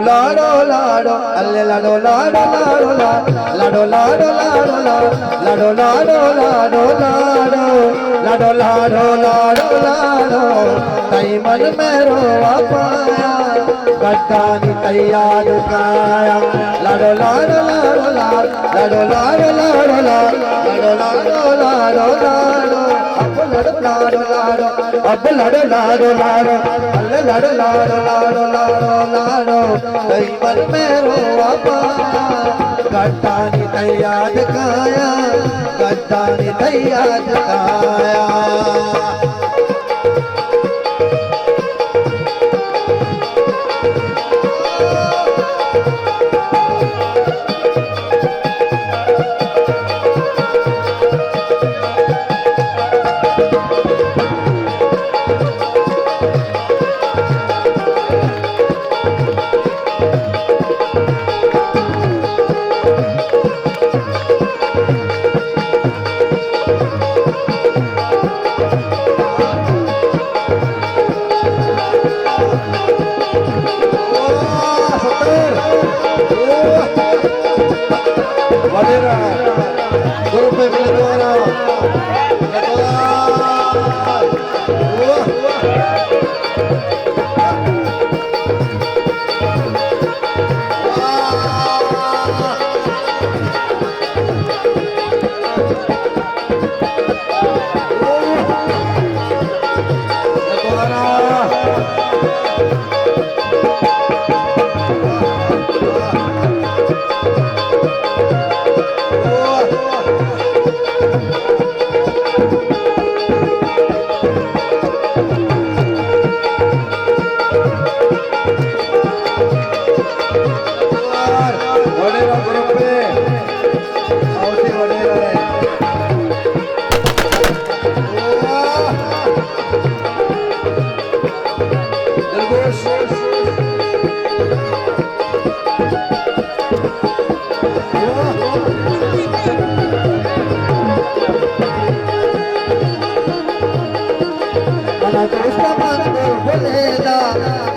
लाडो लाडो अल्ले लाडो लाडो लाडो लाडो लाडो लाडो लाडो लाडो लाडो लाडो लाडो लाडो लाडो तई मन में रोवा पाया गड्ढानी तैयार काया लाडो लाडो लाडो लाडो लाडो लाडो लाडो लाडो लाडो लाडो लाडो लाडो अब लाडो लाडो लाडो अल्ले लाडो लाडो लाडो लाडो लाडो तई मन में रोवा पाया गड्ढानी तैयार काया गड्ढानी तैयार काया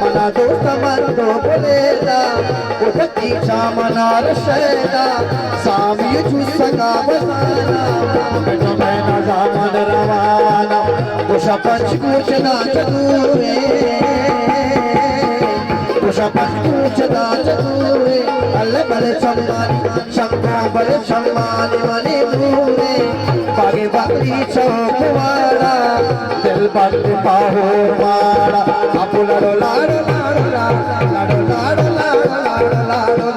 मना दोस्त मंदो बोलेला उठती शामनार शैला सामी जुसगा बसाना कटो मैं ना जामन रवाना उषा पंच कुछ नाच दूरे उषा पंच कुछ नाच दूरे अल्ले बले सम्मान शंको बले सम्मान मने दूरे बागे बागी चौकवाड़ा दिल बंद पाहो मारा आप लाडो लाडो लाडो लाडो लाडो लाडो लाडो लाडो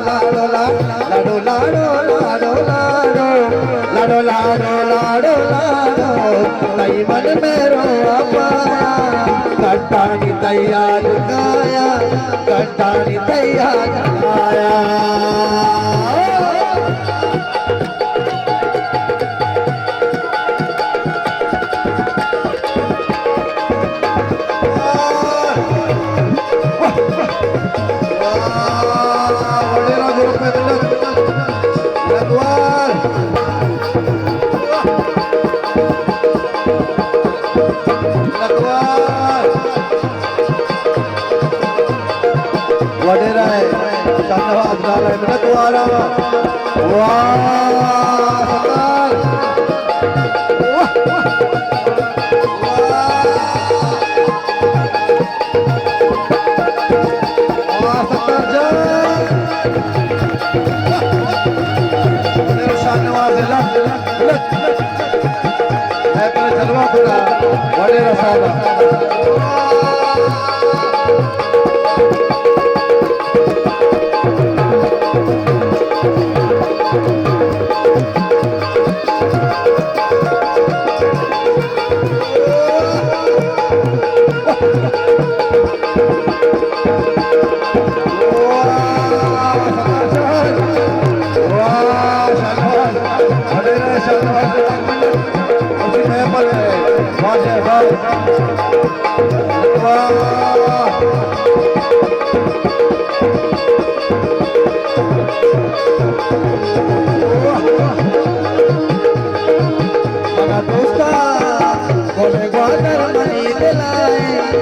लाडो लाडो लाडो लाडो लाडो लाडो लाडो तई मन में रोवा पाया गड्ढानी तैयार काया गड्ढानी तैयार काया वडेरा है धन्यवाद डाला है मेरा द्वारा वाह सरकार वाह सरकार जान मेरा शानवाज लट है पर जलवा पूरा वडेरा साहब दोस्ता बोले ग्वादर मनी दिलाए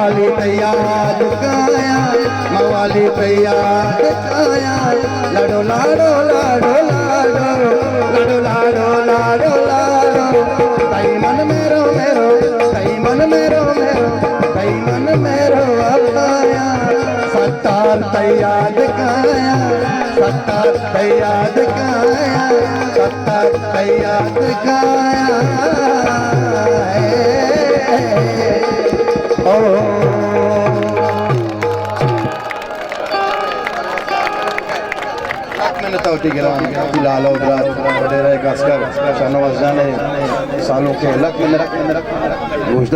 मवाली तैयार काया मवाली तैयार काया लाडो लाडो लाडो लाडो लाडो लाडो लाडो लाडो ताई मन मेरो मेरो ताई मन मेरो मेरो ताई मन मेरो आया सत्तार तैयार काया सत्तार तैयार काया सत्तार तैयार काया फिलहाल वडेरा गास्कर शाहनवाज जाने सालों के लक में गोश्त